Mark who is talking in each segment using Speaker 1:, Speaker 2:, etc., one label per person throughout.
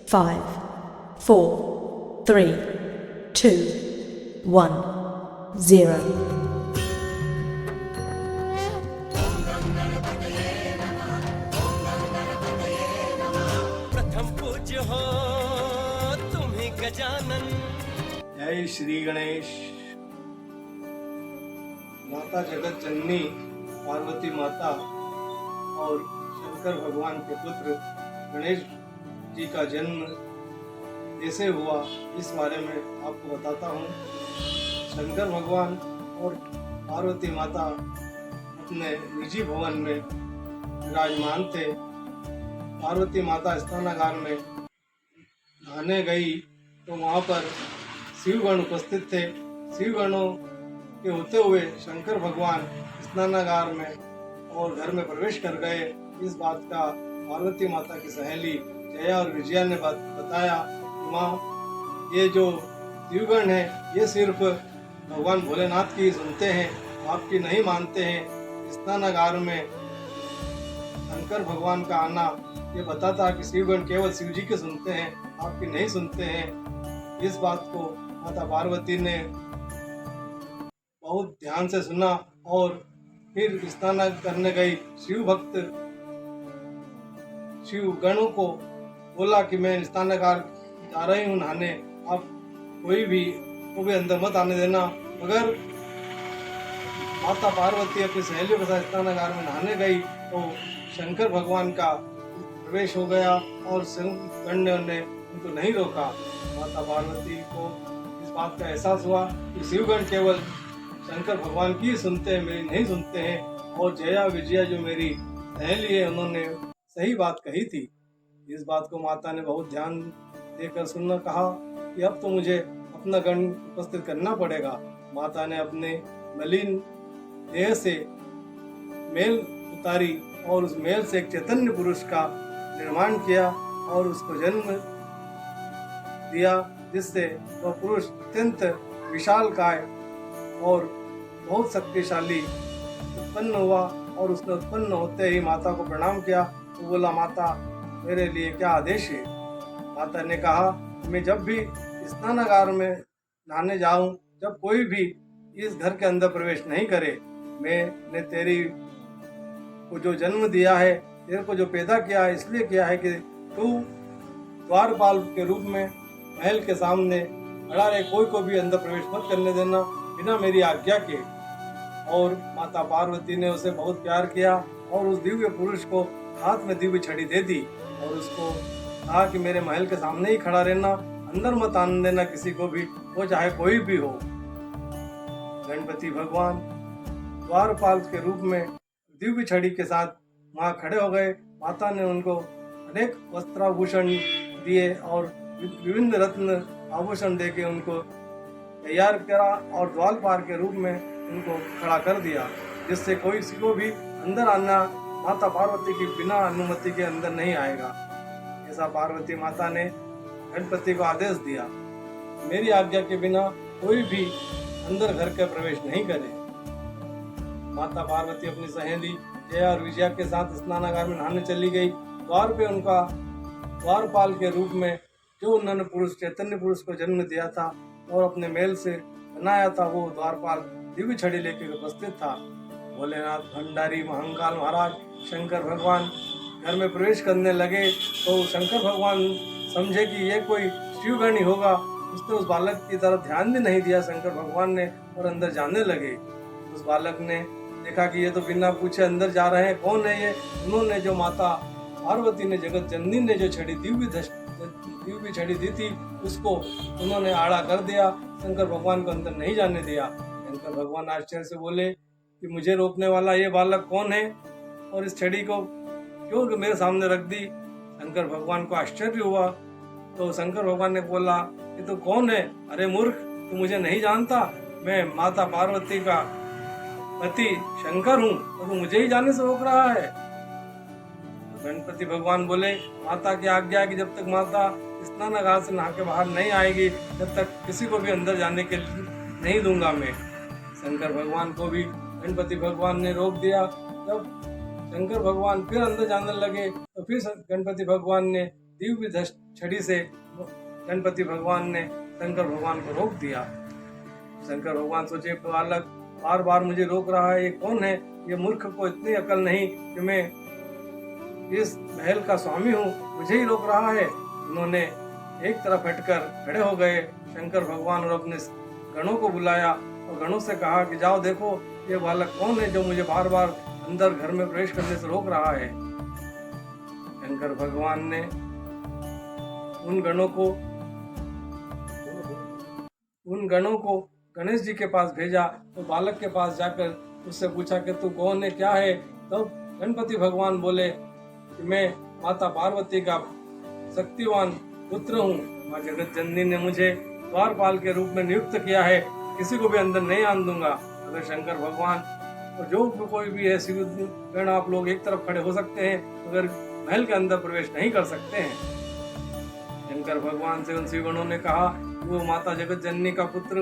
Speaker 1: 5, 4, 3, 2, 1, 0.
Speaker 2: प्रथम पूज्य हो तुम्ही गजानन।
Speaker 3: जय श्री गणेश। माता जगत जननी पार्वती माता और शंकर भगवान के पुत्र गणेश जी का जन्म कैसे हुआ इस बारे में आपको बताता हूँ। शंकर भगवान और पार्वती माता अपने निजी भवन में विराजमान थे। पार्वती माता स्नानागार में नहाने गई तो वहाँ पर शिवगण उपस्थित थे। शिवगणों के होते हुए शंकर भगवान स्नानागार में और घर में प्रवेश कर गए। इस बात का पार्वती माता की सहेली जया और विजया ने बताया कि माँ, ये जो शिवगण है ये सिर्फ भगवान भोलेनाथ की सुनते हैं, आपकी नहीं मानते हैं। स्नानागार में शंकर भगवान का आना ये बताता कि शिवगण केवल शिव जी के सुनते हैं, आपकी नहीं सुनते हैं। इस बात को माता पार्वती ने बहुत ध्यान से सुना और फिर स्नान करने गई शिव भक्त शिव गणों को बोला कि मैं स्नानागार जा रही हूँ नहाने, आप कोई भी को भी अंदर मत आने देना। मगर माता पार्वती अपनी सहेलियों के साथ स्नानागार में नहाने गई तो शंकर भगवान का प्रवेश हो गया और शिवगण ने उनको नहीं रोका। माता पार्वती को इस बात का एहसास हुआ कि शिवगण केवल शंकर भगवान की सुनते हैं, मेरी नहीं सुनते हैं। और जया विजया जो मेरी सहेली है उन्होंने सही बात कही थी। इस बात को माता ने बहुत ध्यान देकर सुनना कहा कि अब तो मुझे अपना गण उपस्थित करना पड़ेगा। माता ने अपने मलिन देह से मेल उतारी और उस मेल से एक चैतन्य पुरुष का निर्माण किया और उसको जन्म दिया, जिससे वह पुरुष अत्यंत विशालकाय और बहुत शक्तिशाली उत्पन्न हुआ। और उसने उत्पन्न होते ही माता को प्रणाम किया तो बोला, माता मेरे लिए क्या आदेश है। माता ने कहा, मैं जब भी स्नानागार में नहाने जाऊं, जब कोई भी इस घर के अंदर प्रवेश नहीं करे, मैंने तेरी को जो जन्म दिया है, तेरे को जो पैदा किया है, इसलिए किया है कि तू द्वारपाल के रूप में महल के सामने खड़ा रहे, कोई को भी अंदर प्रवेश मत करने देना बिना मेरी आज्ञा के। और माता पार्वती ने उसे बहुत प्यार किया और उस दिव्य पुरुष को हाथ में दिव्य छड़ी दे दी और उसको कहा कि मेरे महल के सामने ही खड़ा रहना, अंदर मत आने देना किसी को भी, वो चाहे कोई भी हो। गणपति भगवान द्वारपाल के रूप में दिव्य छड़ी के साथ वहाँ खड़े हो गए। माता ने उनको अनेक वस्त्राभूषण दिए और विभिन्न रत्न आभूषण देके उनको तैयार करा और द्वारपाल के रूप में उनको खड़ा कर दिया, जिससे कोई को भी अंदर आना माता पार्वती की बिना अनुमति के अंदर नहीं आएगा। ऐसा पार्वती माता ने गणपति को आदेश दिया, मेरी आज्ञा के बिना कोई भी अंदर घर का प्रवेश नहीं करे। माता पार्वती अपनी सहेली जया और विजया के साथ स्नानागार में नहाने चली गई। द्वार पे उनका द्वारपाल के रूप में जो उन्होंने पुरुष चैतन्य पुरुष को जन्म दिया था और अपने मेल से बनाया था, वो द्वारपाल दिव्य छड़ी लेकर उपस्थित था। भोलेनाथ भंडारी महंकाल महाराज शंकर भगवान घर में प्रवेश करने लगे तो शंकर भगवान समझे कि ये कोई शिवगण ही होगा। उसने उस बालक की तरफ ध्यान भी नहीं दिया शंकर भगवान ने और अंदर जाने लगे। उस बालक ने देखा कि ये तो बिना पूछे अंदर जा रहे हैं, कौन है ये। उन्होंने जो माता पार्वती ने जगत जननी ने जो छड़ी दिव्य छड़ी दी थी उसको उन्होंने आड़ा कर दिया, शंकर भगवान को अंदर नहीं जाने दिया। शंकर भगवान आश्चर्य से बोले कि मुझे रोकने वाला ये बालक कौन है और इस छड़ी को क्यों मेरे सामने रख दी। शंकर भगवान को आश्चर्य हुआ तो शंकर भगवान ने बोला कि तू कौन है, अरे मूर्ख, तू मुझे नहीं जानता, मैं माता पार्वती का पति शंकर हूँ, तो तू मुझे ही जाने से रोक रहा है। गणपति भगवान बोले, माता की आज्ञा है कि जब तक माता स्नानागार से नहा के बाहर नहीं आएगी तब तक किसी को भी अंदर जाने के नहीं दूंगा मैं। शंकर भगवान को भी गणपति भगवान ने रोक दिया। जब शंकर भगवान फिर अंदर जाने लगे तो फिर गणपति भगवान ने दिव्य छड़ी से गणपति भगवान ने शंकर भगवान को रोक दिया। शंकर भगवान सोचे, बालक बार बार मुझे रोक रहा है, ये कौन है? ये मूर्ख को इतनी अकल नहीं कि मैं इस महल का स्वामी हूँ, मुझे ही रोक रहा है। उन्होंने एक तरफ हटकर खड़े हो गए शंकर भगवान और अपने गणों को बुलाया और गणों से कहा कि जाओ देखो ये बालक कौन है जो मुझे बार बार अंदर घर में प्रवेश करने से रोक रहा है। शंकर भगवान ने उन गणों को गणेश जी के पास भेजा। तो बालक के पास जाकर उससे पूछा कि तू कौन है, क्या है? तब गणपति भगवान बोले कि मैं माता पार्वती का शक्तिवान पुत्र हूँ। माँ जगत जननी ने मुझे द्वारपाल के रूप में नियुक्त किया है, किसी को भी अंदर नहीं आने दूंगा। अगर शंकर भगवान और जो कोई भी है शिवगण, आप लोग एक तरफ खड़े हो सकते हैं, मगर महल के अंदर प्रवेश नहीं कर सकते हैं। शंकर भगवान से उन शिवगणों ने कहा, वो माता जगत जननी का पुत्र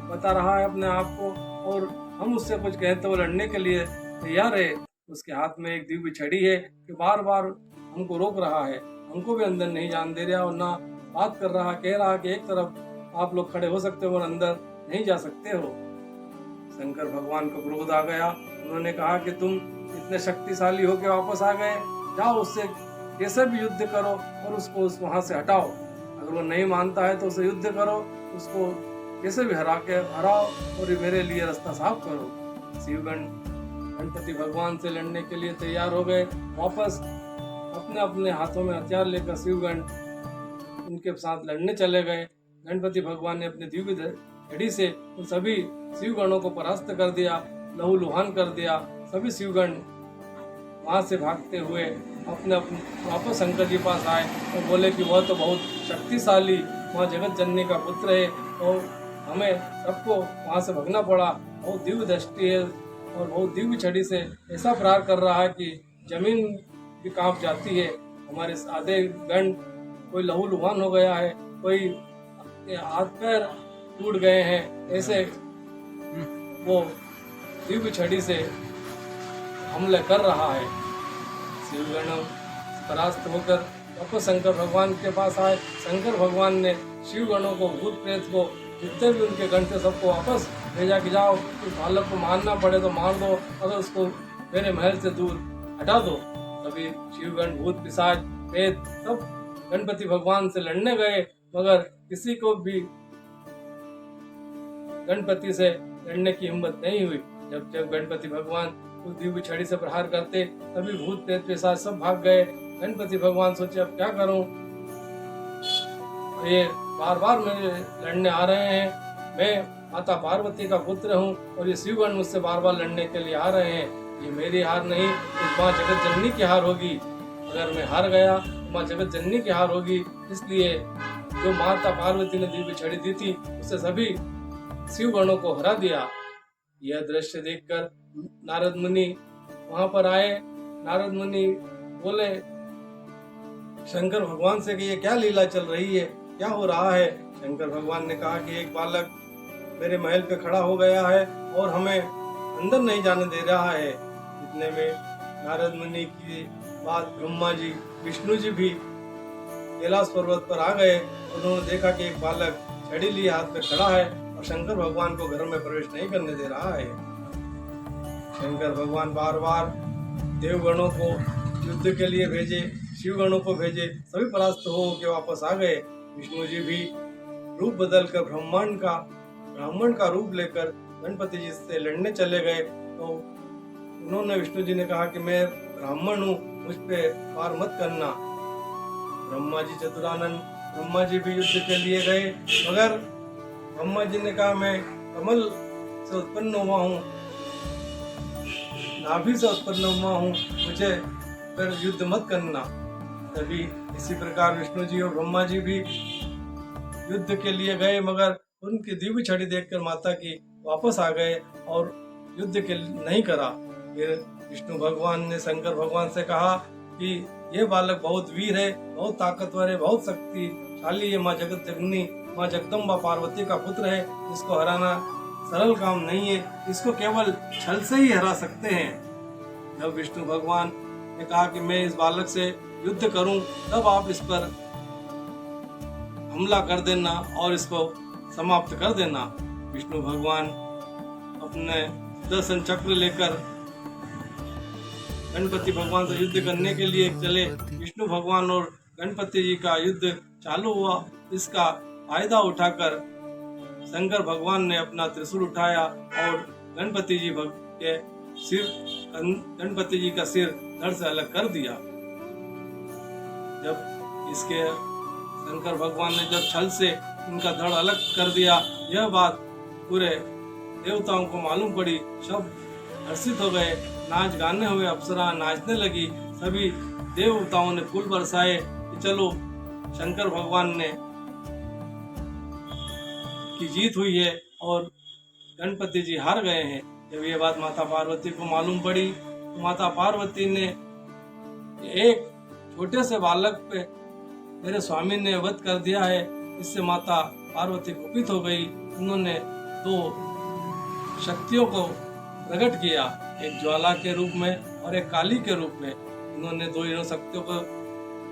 Speaker 3: बता रहा है अपने आप को और हम उससे कुछ कहते तो वो लड़ने के लिए तैयार है। उसके हाथ में एक दिव्य छड़ी है कि बार बार हमको रोक रहा है, हमको भी अंदर नहीं जान दे रहा और ना बात कर रहा, कह रहा कि एक तरफ आप लोग खड़े हो सकते हो और अंदर नहीं जा सकते हो। शंकर भगवान को क्रोध आ गया। उन्होंने कहा कि तुम इतने शक्तिशाली होकर वापस आ गए, जाओ उससे कैसे भी युद्ध करो और उसको वहां से हटाओ। अगर वो नहीं मानता है तो उसे युद्ध करो, उसको कैसे भी हराओ और मेरे लिए रास्ता साफ करो। शिवगण गणपति भगवान से लड़ने के लिए तैयार हो गए। वापस अपने अपने हाथों में हथियार लेकर शिवगण उनके साथ लड़ने चले गए। गणपति भगवान ने अपने दिव्य छड़ी से उन सभी शिवगणों को परास्त कर दिया, लहूलुहान कर दिया। सभी शिवगण वहां से भागते हुए अपने वापस शंकर जी पास आए और बोले कि वह तो बहुत शक्तिशाली माँ जगत जननी का पुत्र है और हमें सबको वहां से भगना पड़ा। बहुत दिव्य दृष्टि है और बहुत दिव्य छड़ी से ऐसा प्रहार कर रहा है कि जमीन भी कांप जाती है। हमारे आधे गण कोई लहूलुहान हो गया है, कोई हाथ पैर टूट गए हैं। ऐसे वो दिव्य छड़ी से हमले कर रहा है। शिवगण परास्त होकर वापस शंकर भगवान के पास आए। शंकर भगवान ने शिवगणों को, भूत प्रेत को, जितने भी उनके गण थे सबको वापस भेजा कि जाओ उस बालक को मारना पड़े तो मार दो, अगर उसको मेरे महल से दूर हटा दो। तभी शिवगण, भूत, पिशाच, प्रेत सब गणपति भगवान से लड़ने गए, मगर किसी को भी गणपति से लड़ने की हिम्मत नहीं हुई। जब जब गणपति भगवान उस दिव्य छड़ी से प्रहार करते तभी भूत प्रेत पिशाच सब भाग गए। गणपति भगवान सोचे अब क्या करूं, ये बार बार मेरे लड़ने आ रहे हैं, मैं माता पार्वती का पुत्र हूँ और ये शिवगण मुझसे बार बार लड़ने के लिए आ रहे हैं। ये मेरी हार नहीं, इस माँ जगत जननी की हार होगी। अगर मैं हार गया तो माँ जगत जननी की हार होगी। इसलिए जो माता पार्वती ने दिव्य छड़ी दी थी उससे सभी शिवगणों को हरा दिया। यह दृश्य देखकर नारद मुनि वहां पर आए। नारद मुनि बोले शंकर भगवान से कि ये क्या लीला चल रही है, क्या हो रहा है? शंकर भगवान ने कहा कि एक बालक मेरे महल पे खड़ा हो गया है और हमें अंदर नहीं जाने दे रहा है। इतने में नारद मुनि की बात ब्रह्मा जी, विष्णु जी भी कैलाश पर्वत पर आ गए। उन्होंने देखा कि एक बालक छड़ी लिए हाथ में खड़ा है और शंकर भगवान को घर में प्रवेश नहीं करने दे रहा है। शंकर भगवान बार बार देवगणों को युद्ध के लिए भेजे, शिवगणों को भेजे, सभी परास्त हो के वापस आ गए। विष्णु जी भी रूप बदलकर ब्राह्मण का रूप लेकर गणपति जी से लड़ने चले गए। तो उन्होंने, विष्णु जी ने कहा कि मैं ब्राह्मण हूँ, मुझ पे वार मत करना। ब्रह्मा जी चतुरानंद ब्रह्मा जी भी युद्ध के लिए गए, मगर ब्रह्मा जी ने कहा मैं कमल से उत्पन्न हुआ हूँ, नाभि से उत्पन्न हुआ हूँ, मुझे फिर युद्ध मत करना। तभी इसी प्रकार विष्णु जी और ब्रह्मा जी भी युद्ध के लिए गए, मगर उनकी दिव्य छड़ी देखकर माता की वापस आ गए और युद्ध के नहीं करा। फिर विष्णु भगवान ने शंकर भगवान से कहा कि ये बालक बहुत वीर है, बहुत ताकतवर है, बहुत शक्तिशाली है, माँ जगत जननी, माँ जगदम्बा पार्वती का पुत्र है, इसको हराना सरल काम नहीं है, इसको केवल छल से ही हरा सकते हैं। जब विष्णु भगवान ने कहा कि मैं इस बालक से युद्ध करूं, तब आप इस पर हमला कर देना और इसको समाप्त कर देना। विष्णु भगवान अपने सुदर्शन चक्र लेकर गणपति भगवान से युद्ध करने के लिए चले। विष्णु भगवान और गणपति जी का युद्ध चालू हुआ। इसका फायदा उठाकर शंकर भगवान ने अपना त्रिशूल उठाया और गणपति जी का सिर धड़ से अलग कर दिया। जब इसके शंकर भगवान ने जब छल से उनका धड़ अलग कर दिया, यह बात पूरे देवताओं को मालूम पड़ी। सब हर्षित हो गए, नाच गाने हुए, अप्सरा नाचने लगी। सभी देवताओं ने फूल बरसाए कि चलो शंकर भगवान ने की जीत हुई है और गणपति जी हार गए हैं। जब ये बात माता पार्वती को मालूम पड़ी तो माता पार्वती ने एक छोटे से बालक पे मेरे स्वामी ने वध कर दिया है। इससे माता पार्वती कुपित हो गई। उन्होंने दो शक्तियों को प्रकट किया, एक ज्वाला के रूप में और एक काली के रूप में। उन्होंने दो इन शक्तियों को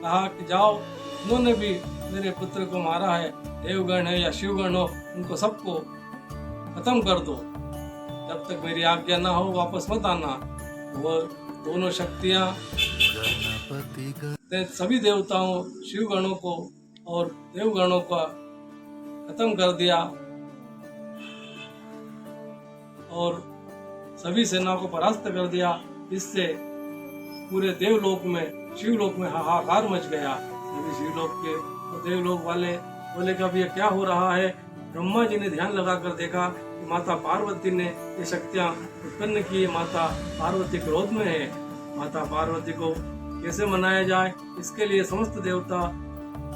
Speaker 3: कहा कि जाओ, उन्होंने भी मेरे पुत्र को मारा है, देवगण है या शिवगण हो, उनको सबको खत्म कर दो, जब तक मेरी आज्ञा ना हो वापस मत आना। वो दोनों शक्तियां सभी देवताओं, शिवगणों को और देवगणों का खत्म कर दिया और सभी सेनाओं को परास्त कर दिया। इससे पूरे देवलोक में, शिवलोक में हाहाकार मच गया। सभी शिवलोक के और देवलोक वाले बोले कि अब ये क्या हो रहा है। ब्रह्मा जी ने ध्यान लगाकर देखा कि माता पार्वती ने ये शक्तियां उत्पन्न की। माता पार्वती क्रोध में है। माता पार्वती को कैसे मनाया जाए, इसके लिए समस्त देवता,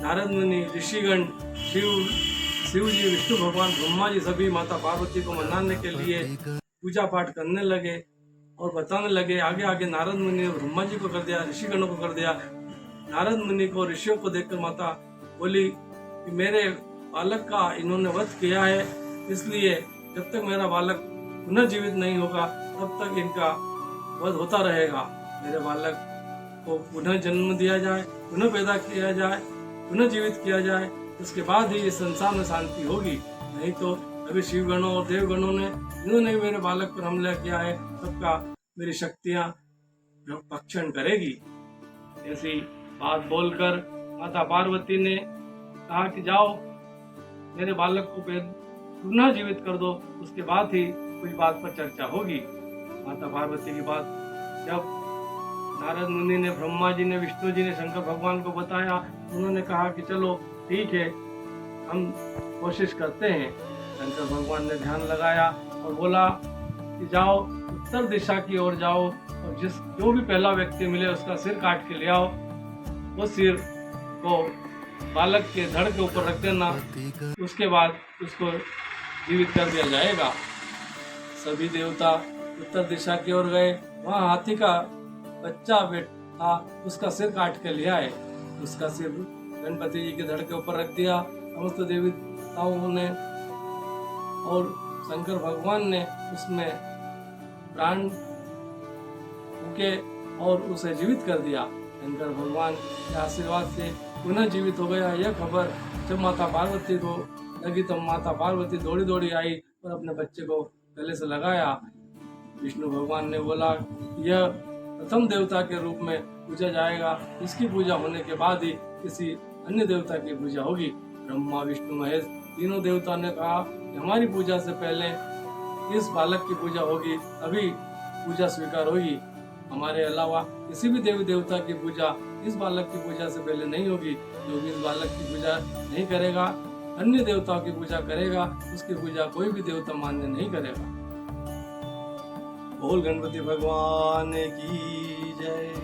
Speaker 3: नारद मुनि, ऋषिगण, शिव जी, विष्णु भगवान, ब्रह्मा जी सभी माता पार्वती को मनाने के लिए पूजा पाठ करने लगे और बताने लगे। आगे आगे नारद मुनि ने ब्रह्मा जी को कर दिया, ऋषिगणों को कर दिया। नारद मुनि को, ऋषियों को देखकर माता बोली कि मेरे बालक का इन्होंने वध किया है, इसलिए जब तक मेरा बालक पुनः जीवित नहीं होगा तब तक इनका वध होता रहेगा। मेरे बालक को पुनः जन्म दिया जाए, पुनः पैदा किया जाए, पुनः जीवित किया जाए, उसके बाद ही इस संसार में शांति होगी। नहीं तो अभी शिवगणों और देवगणों ने जिन्होंने मेरे बालक पर हमला किया है, सबका मेरी शक्तियां भक्षण करेगी। ऐसी बात बोलकर माता पार्वती ने कहा कि जाओ, मेरे बालक को पुनः जीवित कर दो, उसके बाद ही कुछ बात पर चर्चा होगी। माता पार्वती की बात जब नारद मुनि ने, ब्रह्मा जी ने, विष्णु जी ने शंकर भगवान को बताया, उन्होंने कहा कि चलो ठीक है, हम कोशिश करते हैं। शंकर भगवान ने ध्यान लगाया और बोला कि जाओ, उत्तर दिशा की ओर जाओ और जो भी पहला व्यक्ति मिले उसका सिर काट के ले आओ। वो सिर को बालक के धड़ के ऊपर रख देना, उसके बाद उसको जीवित कर दिया जाएगा। सभी देवता उत्तर दिशा की ओर गए। वहाँ हाथी का बच्चा था, उसका सिर काट के ले आए। उसका सिर गणपति जी के धड़ के ऊपर रख दिया। समस्त देवताओं ने और शंकर भगवान ने उसमें प्राण फूके और उसे जीवित कर दिया। शंकर भगवान के आशीर्वाद से पुनः जीवित हो गया। यह खबर जब माता पार्वती को लगी तो माता पार्वती दौड़ी दौड़ी आई और अपने बच्चे को गले से लगाया। विष्णु भगवान ने बोला, यह प्रथम देवता के रूप में पूजा जाएगा, इसकी पूजा होने के बाद ही किसी अन्य देवता की पूजा होगी। ब्रह्मा, विष्णु, महेश तीनों देवता ने कहा कि हमारी पूजा से पहले इस बालक की पूजा होगी, तभी पूजा स्वीकार होगी। हमारे अलावा किसी भी देवी देवता की पूजा इस बालक की पूजा से पहले नहीं होगी। जो भी इस बालक की पूजा नहीं करेगा, अन्य देवताओं की पूजा करेगा, उसकी पूजा कोई भी देवता मान्य नहीं करेगा। बोल गणपति भगवान की जय।